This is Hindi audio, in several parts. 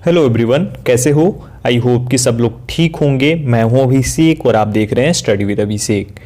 हेलो एवरीवन, कैसे हो? आई होप कि सब लोग ठीक होंगे। मैं हूं अभिषेक और आप देख रहे हैं स्टडी विद अभिषेक।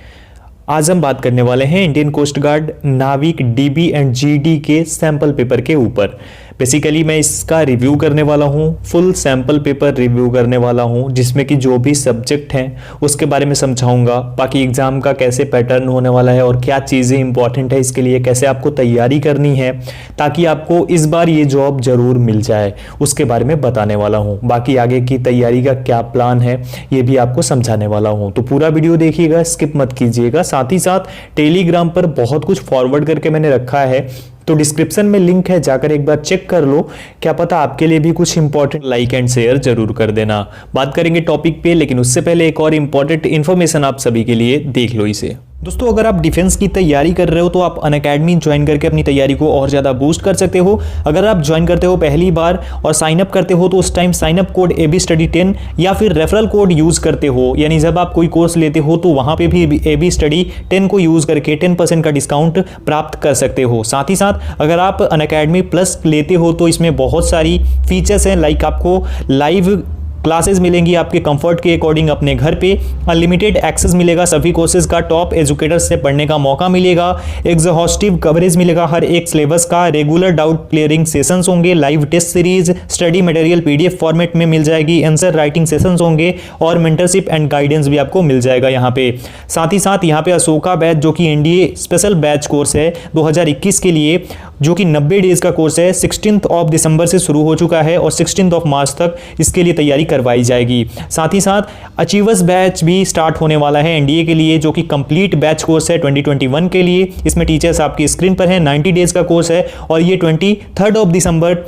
आज हम बात करने वाले हैं इंडियन कोस्ट गार्ड नाविक डीबी एंड जीडी के सैंपल पेपर के ऊपर। बेसिकली मैं इसका रिव्यू करने वाला हूं, फुल सैंपल पेपर रिव्यू करने वाला हूं, जिसमें कि जो भी सब्जेक्ट हैं उसके बारे में समझाऊंगा। बाकी एग्जाम का कैसे पैटर्न होने वाला है और क्या चीज़ें इंपॉर्टेंट है इसके लिए, कैसे आपको तैयारी करनी है ताकि आपको इस बार ये जॉब जरूर मिल जाए, उसके बारे में बताने वाला हूँ। बाकी आगे की तैयारी का क्या प्लान है ये भी आपको समझाने वाला हूँ, तो पूरा वीडियो देखिएगा, स्किप मत कीजिएगा। साथ ही साथ टेलीग्राम पर बहुत कुछ फॉरवर्ड करके मैंने रखा है, तो डिस्क्रिप्शन में लिंक है, जाकर एक बार चेक कर लो। क्या पता आपके लिए भी कुछ इंपॉर्टेंट। लाइक एंड शेयर जरूर कर देना। बात करेंगे टॉपिक पे, लेकिन उससे पहले एक और इंपॉर्टेंट इन्फॉर्मेशन आप सभी के लिए, देख लो इसे। दोस्तों, अगर आप डिफेंस की तैयारी कर रहे हो तो आप अनअकैडमी ज्वाइन करके अपनी तैयारी को और ज़्यादा बूस्ट कर सकते हो। अगर आप ज्वाइन करते हो पहली बार और साइन अप करते हो तो उस time sign up code ABStudy10 या फिर रेफरल कोड यूज़ करते हो, यानी जब आप कोई कोर्स लेते हो तो वहाँ पे भी ABStudy10 को यूज़ करके 10% का डिस्काउंट प्राप्त कर सकते हो। साथ ही साथ अगर आप अनअकैडमी प्लस लेते हो तो इसमें बहुत सारी फीचर्स हैं, लाइक आपको लाइव क्लासेस मिलेंगी आपके कंफर्ट के अकॉर्डिंग अपने घर पे, अनलिमिटेड एक्सेस मिलेगा सभी कोर्सेज का, टॉप एजुकेटर्स से पढ़ने का मौका मिलेगा, एग्जॉस्टिव कवरेज मिलेगा हर एक सिलेबस का, रेगुलर डाउट क्लियरिंग सेशंस होंगे, live test series, study material PDF format में मिल जाएगी, आंसर राइटिंग सेशंस होंगे और मेंटरशिप एंड गाइडेंस भी आपको मिल जाएगा यहाँ पे। साथ ही साथ यहाँ पे अशोका बैच, जो कि NDA स्पेशल बैच कोर्स है 2021 के लिए, जो कि 90 डेज का कोर्स है, 16 दिसंबर से शुरू हो चुका है और 16 मार्च तक इसके लिए तैयारी करवाई जाएगी। साथ ही साथ अचीवर्स बैच भी स्टार्ट होने वाला है NDA के लिए, जो कि कंप्लीट बैच कोर्स है 2021 के लिए। इसमें टीचर्स आपकी स्क्रीन पर है, 90 डेज का कोर्स है और ये 23 दिसंबर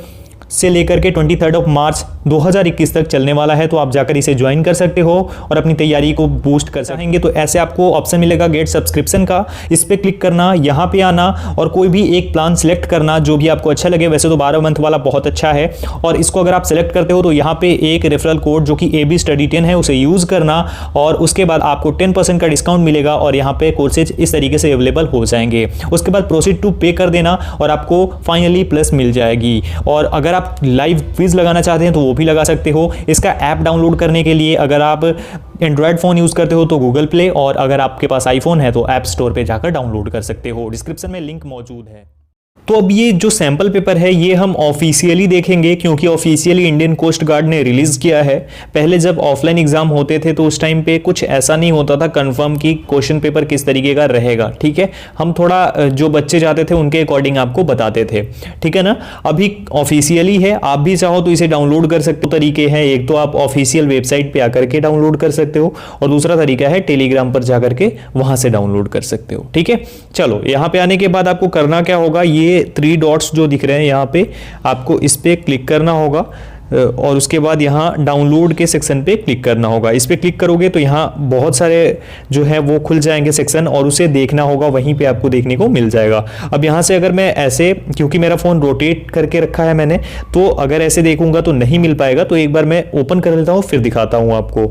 से लेकर के 23 मार्च 2021 तक चलने वाला है। तो आप जाकर इसे ज्वाइन कर सकते हो और अपनी तैयारी को बूस्ट कर सकेंगे। तो ऐसे आपको ऑप्शन मिलेगा गेट सब्सक्रिप्शन का, इस पर क्लिक करना, यहाँ पे आना और कोई भी एक प्लान सिलेक्ट करना जो भी आपको अच्छा लगे। वैसे तो 12 मंथ वाला बहुत अच्छा है और इसको अगर आप सिलेक्ट करते हो तो यहाँ पे एक रेफरल कोड जो कि ABStudy10 है उसे यूज़ करना और उसके बाद आपको 10% का डिस्काउंट मिलेगा और यहाँ पे कोर्सेज इस तरीके से अवेलेबल हो जाएंगे। उसके बाद प्रोसीड टू पे कर देना और आपको फाइनली प्लस मिल जाएगी। और अगर आप लाइव क्विज लगाना चाहते हैं तो वो भी लगा सकते हो। इसका ऐप डाउनलोड करने के लिए अगर आप एंड्रॉयड फ़ोन यूज़ करते हो तो गूगल प्ले, और अगर आपके पास आईफोन है तो ऐप स्टोर पे जाकर डाउनलोड कर सकते हो। डिस्क्रिप्शन में लिंक मौजूद है। तो अब ये जो सैंपल पेपर है ये हम ऑफिशियली देखेंगे, क्योंकि ऑफिशियली इंडियन कोस्ट गार्ड ने रिलीज़ किया है। पहले जब ऑफलाइन एग्जाम होते थे तो उस टाइम पे कुछ ऐसा नहीं होता था कंफर्म कि क्वेश्चन पेपर किस तरीके का रहेगा, ठीक है। हम थोड़ा जो बच्चे जाते थे उनके अकॉर्डिंग आपको बताते थे, ठीक है ना। अभी ऑफिशियली है, आप भी चाहो तो इसे डाउनलोड कर सकते हो। तरीके हैं, एक तो आप ऑफिशियल वेबसाइट पर आकर के डाउनलोड कर सकते हो और दूसरा तरीका है टेलीग्राम पर जाकर के वहाँ से डाउनलोड कर सकते हो, ठीक है। चलो, यहाँ पे आने के बाद आपको करना क्या होगा, ये 3 डॉट्स जो दिख रहे हैं यहाँ पे, आपको इस पे क्लिक करना होगा और उसके बाद यहाँ डाउनलोड के सेक्शन पे क्लिक करना होगा। इस पे क्लिक करोगे तो यहाँ बहुत सारे जो है वो खुल जाएंगे सेक्शन और उसे देखना होगा, वहीं पे आपको देखने को मिल जाएगा। अब यहाँ से अगर मैं ऐसे, क्योंकि मेरा फ़ोन रोटेट करके रखा है मैंने, तो अगर ऐसे देखूंगा तो नहीं मिल पाएगा। तो एक बार मैं ओपन कर लेता हूँ फिर दिखाता हूँ आपको।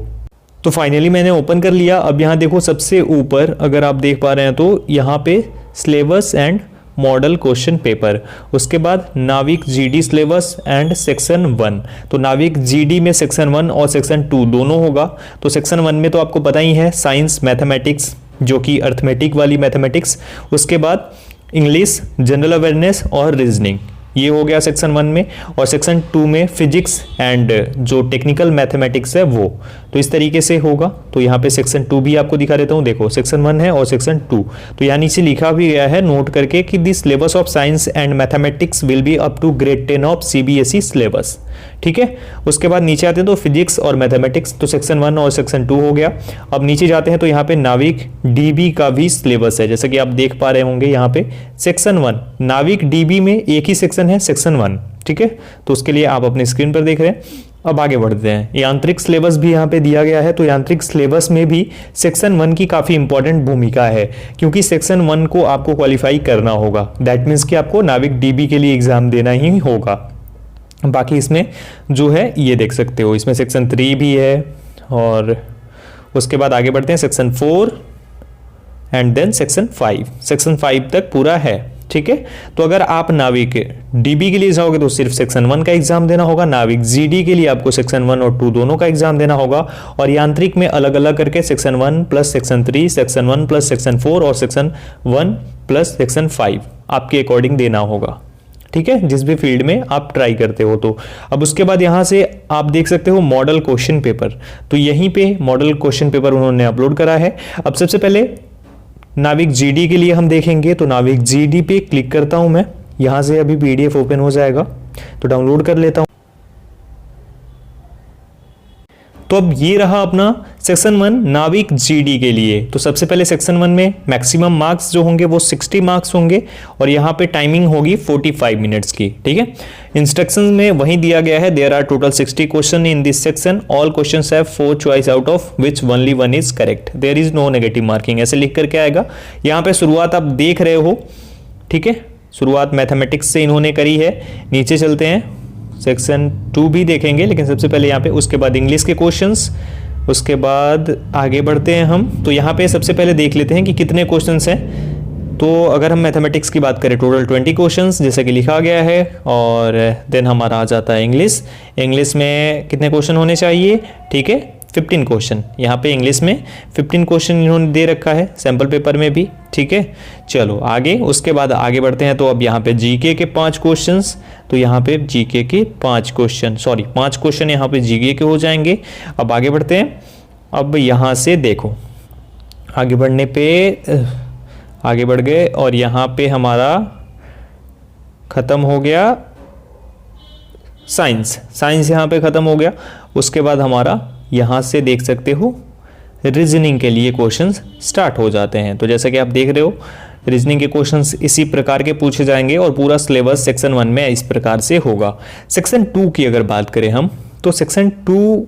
तो फाइनली मैंने ओपन कर लिया। अब यहाँ देखो सबसे ऊपर अगर आप देख पा रहे हैं तो यहाँ पे syllabus and model question paper, उसके बाद नाविक GD सिलेबस एंड सेक्शन 1। तो नाविक GD में सेक्शन 1 और सेक्शन 2 दोनों होगा। तो सेक्शन 1 में तो आपको पता ही है साइंस मैथमेटिक्स, जो कि अर्थमेटिक वाली मैथमेटिक्स, उसके बाद इंग्लिश, जनरल अवेयरनेस और रीजनिंग, ये हो गया सेक्शन 1 में। और सेक्शन 2 में फिजिक्स एंड जो टेक्निकल मैथमेटिक्स है वो, तो इस तरीके से होगा। तो यहाँ पे सेक्शन 2 भी आपको दिखा देता हूँ, देखो सेक्शन 1 है और सेक्शन 2। तो यहाँ नीचे लिखा भी गया है नोट करके कि the syllabus of science and mathematics will be up to grade 10 of CBSE syllabus, ठीक है। उसके बाद नीचे आते हैं तो फिजिक्स और मैथमेटिक्स, तो सेक्शन 1 और सेक्शन 2 हो गया। अब नीचे जाते हैं तो यहाँ पे नाविक DB का भी सिलेबस है, जैसा कि आप देख पा रहे होंगे यहाँ पे सेक्शन 1 नाविक DB में एक ही सेक्शन है, सेक्शन 1, ठीक है। तो उसके लिए आप अपनी स्क्रीन पर देख रहे हैं। अब आगे बढ़ते हैं। यांत्रिक सिलेबस भी यहाँ पे दिया गया है। तो यांत्रिक सिलेबस में भी सेक्शन 1 की काफ़ी इंपॉर्टेंट भूमिका है, क्योंकि सेक्शन 1 को आपको क्वालिफाई करना होगा। दैट मीन्स कि आपको नाविक DB के लिए एग्जाम देना ही होगा। बाकी इसमें जो है ये देख सकते हो, इसमें सेक्शन 3 भी है और उसके बाद आगे बढ़ते हैं section 4 and then section 5। Section 5 तक पूरा है, ठीक है। तो अगर आप नाविक डीबी के लिए जाओगे तो सिर्फ सेक्शन 1 का एग्जाम देना होगा, नाविक जीडी के लिए आपको सेक्शन 1 और 2 दोनों का एग्जाम देना होगा, और यांत्रिक में अलग अलग करके section 1 plus section 3, section 1 plus section 4 और सेक्शन 1 प्लस सेक्शन 5 आपके अकॉर्डिंग देना होगा, ठीक है, जिस भी फील्ड में आप ट्राई करते हो। तो अब उसके बाद यहां से आप देख सकते हो मॉडल क्वेश्चन पेपर, तो यहीं पे मॉडल क्वेश्चन पेपर उन्होंने अपलोड करा है। अब सबसे पहले नाविक जीडी के लिए हम देखेंगे, तो नाविक जीडी पे क्लिक करता हूं मैं, यहां से अभी पीडीएफ ओपन हो जाएगा तो डाउनलोड कर लेता हूं। तो अब ये रहा अपना सेक्शन 1 नाविक जीडी के लिए। तो सबसे पहले सेक्शन 1 में मैक्सिमम मार्क्स जो होंगे वो 60 मार्क्स होंगे, और यहाँ पे टाइमिंग होगी 45 मिनट्स की, ठीक है। इंस्ट्रक्शन में वही दिया गया है, there are total 60 question in this section, all questions have 4 choice out of which only 1 is correct, there is no negative marking, ऐसे लिख करके आएगा। यहाँ पे शुरुआत आप देख रहे हो, ठीक है, शुरुआत मैथमेटिक्स से इन्होंने करी है। नीचे चलते हैं, सेक्शन 2 भी देखेंगे, लेकिन सबसे पहले यहाँ पे, उसके बाद इंग्लिश के क्वेश्चंस, उसके बाद आगे बढ़ते हैं हम। तो यहाँ पे सबसे पहले देख लेते हैं कि कितने क्वेश्चंस हैं। तो अगर हम मैथमेटिक्स की बात करें, टोटल 20 क्वेश्चंस जैसे कि लिखा गया है, और देन हमारा आ जाता है इंग्लिश। इंग्लिश में कितने क्वेश्चन होने चाहिए, ठीक है, 15 क्वेश्चन। यहाँ पे इंग्लिश में 15 क्वेश्चन इन्होंने दे रखा है, सैम्पल पेपर में भी, ठीक है। चलो आगे, उसके बाद आगे बढ़ते हैं। तो अब यहाँ पे जीके के 5 क्वेश्चंस, तो यहाँ पे जीके के 5 क्वेश्चन, सॉरी 5 क्वेश्चन यहाँ पे जीके के हो जाएंगे। अब आगे बढ़ते हैं। अब यहाँ से देखो, आगे बढ़ने पे आगे बढ़ गए, और यहाँ पे हमारा खत्म हो गया साइंस, साइंस यहाँ पे खत्म हो गया। उसके बाद हमारा यहाँ से देख सकते हो रीजनिंग के लिए क्वेश्चंस स्टार्ट हो जाते हैं। तो जैसा कि आप देख रहे हो, रीजनिंग के क्वेश्चंस इसी प्रकार के पूछे जाएंगे, और पूरा सिलेबस सेक्शन 1 में इस प्रकार से होगा। सेक्शन 2 की अगर बात करें हम, तो सेक्शन 2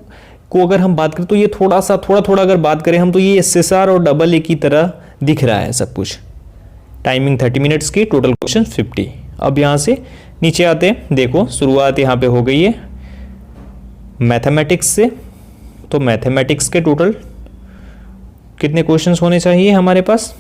को अगर हम बात करें तो ये थोड़ा अगर बात करें हम, तो ये एसएसआर और डबल ए की तरह दिख रहा है सब कुछ। टाइमिंग 30 मिनट्स की, टोटल क्वेश्चन 50। अब यहाँ से नीचे आते हैं, देखो शुरुआत यहाँ पे हो गई है मैथमेटिक्स से। तो मैथमेटिक्स के टोटल कितने क्वेश्चंस होने चाहिए हमारे पास,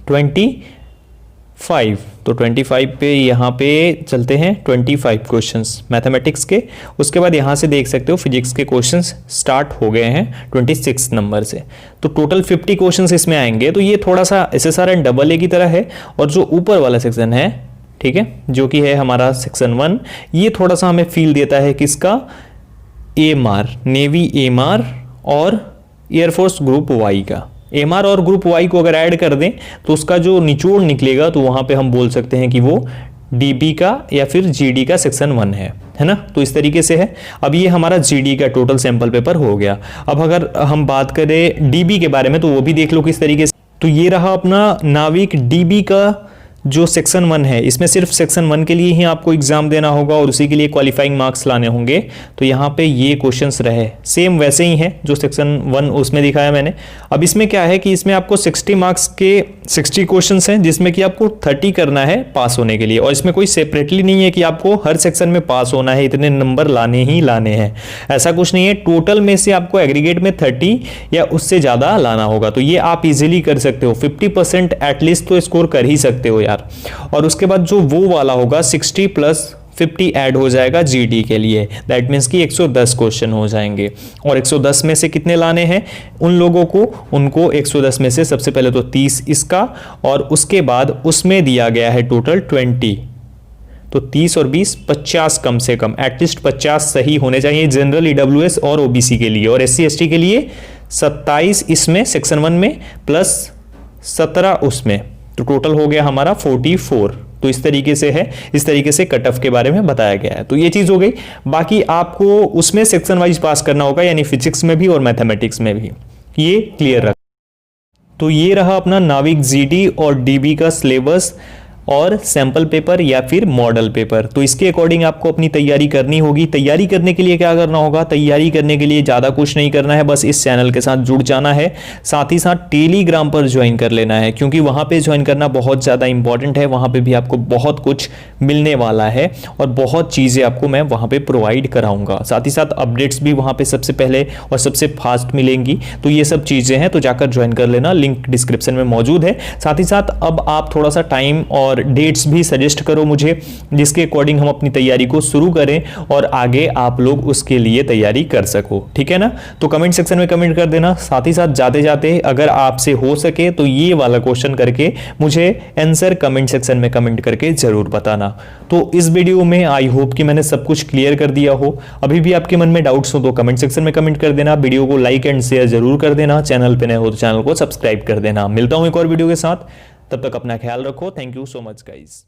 25। तो 25 पे यहाँ पे चलते हैं, 25 क्वेश्चंस मैथमेटिक्स के। उसके बाद यहाँ से देख सकते हो फिजिक्स के क्वेश्चंस स्टार्ट हो गए हैं 26 नंबर से। तो टोटल 50 क्वेश्चंस इसमें आएंगे। तो ये थोड़ा सा एसएसआर एंड डबल ए की तरह है, और जो ऊपर वाला सेक्शन है, ठीक है, जो कि है हमारा सेक्शन 1, ये थोड़ा सा हमें फील देता है किसका, एमआर, नेवी एमआर और एयरफोर्स ग्रुप वाई का। एमआर और ग्रुप वाई को अगर ऐड कर दें तो उसका जो निचोड़ निकलेगा, तो वहां पे हम बोल सकते हैं कि वो डीबी का या फिर जीडी का सेक्शन 1 है ना। तो इस तरीके से है। अब ये हमारा जीडी का टोटल सैंपल पेपर हो गया। अब अगर हम बात करें डीबी के बारे में, तो वो भी देख लो किस तरीके से। तो ये रहा अपना नाविक डीबी का जो सेक्शन 1 है, इसमें सिर्फ सेक्शन 1 के लिए ही आपको एग्जाम देना होगा, और उसी के लिए क्वालिफाइंग मार्क्स लाने होंगे। तो यहाँ पे ये क्वेश्चंस रहे सेम वैसे ही हैं जो सेक्शन 1 उसमें दिखाया मैंने। अब इसमें क्या है कि इसमें आपको 60 मार्क्स के 60 क्वेश्चंस हैं, जिसमें कि आपको 30 करना है पास होने के लिए, और इसमें कोई सेपरेटली नहीं है कि आपको हर सेक्शन में पास होना है, इतने नंबर लाने ही लाने हैं, ऐसा कुछ नहीं है। टोटल में से आपको एग्रीगेट में 30 या उससे ज़्यादा लाना होगा। तो ये आप इजीली कर सकते हो, 50% एटलीस्ट तो स्कोर कर ही सकते हो यार। और उसके बाद जो वो वाला होगा 60 प्लस 50 ऐड हो जाएगा जीडी के लिए, दैट मीन्स कि 110 क्वेश्चन हो जाएंगे। और 110 में से कितने लाने हैं उन लोगों को, उनको 110 में से सबसे पहले तो 30 इसका, और उसके बाद उसमें दिया गया है टोटल 20। तो 30 और 20 50 कम से कम, एटलीस्ट 50 सही होने चाहिए जनरल, ईडब्ल्यूएस और ओबीसी के लिए, और एससी एसटी के लिए 27 इसमें सेक्शन 1 में प्लस 17 उसमें, तो टोटल हो गया हमारा 44। तो इस तरीके से है, इस तरीके से कट ऑफ के बारे में बताया गया है। तो ये चीज हो गई। बाकी आपको उसमें सेक्शन वाइज पास करना होगा, यानी फिजिक्स में भी और मैथमेटिक्स में भी, ये क्लियर रख। तो ये रहा अपना नाविक जीडी और डीबी का सिलेबस और सैंपल पेपर या फिर मॉडल पेपर। तो इसके अकॉर्डिंग आपको अपनी तैयारी करनी होगी। तैयारी करने के लिए क्या करना होगा, तैयारी करने के लिए ज़्यादा कुछ नहीं करना है, बस इस चैनल के साथ जुड़ जाना है, साथ ही साथ टेलीग्राम पर ज्वाइन कर लेना है, क्योंकि वहाँ पे ज्वाइन करना बहुत ज़्यादा इंपॉर्टेंट है। वहाँ पे भी आपको बहुत कुछ मिलने वाला है और बहुत चीज़ें आपको मैं वहाँ पर प्रोवाइड कराऊँगा। साथ ही साथ अपडेट्स भी वहाँ पर सबसे पहले और सबसे फास्ट मिलेंगी। तो ये सब चीज़ें हैं, तो जाकर ज्वाइन कर लेना, लिंक डिस्क्रिप्शन में मौजूद है। साथ ही साथ अब आप थोड़ा सा टाइम और और डेट्स भी सजेस्ट करो मुझे, जिसके अकॉर्डिंग हम अपनी तैयारी को शुरू करें और आगे आप लोग उसके लिए तैयारी कर सको। ठीक है ना? तो कमेंट सेक्शन में कमेंट कर देना। साथ ही साथ जाते जाते अगर आपसे हो सके तो ये वाला क्वेश्चन करके मुझे आंसर कमेंट सेक्शन में कमेंट करके जरूर बताना। तो इस वीडियो में आई होप कि मैंने सब कुछ क्लियर कर दिया हो। अभी भी आपके मन में डाउट्स हो तो कमेंट सेक्शन में कमेंट कर देना। वीडियो को लाइक एंड शेयर जरूर कर देना। चैनल पे नए हो तो चैनल को सब्सक्राइब कर देना। मिलता हूं एक और वीडियो के साथ, तब तक अपना ख्याल रखो। Thank you so much guys.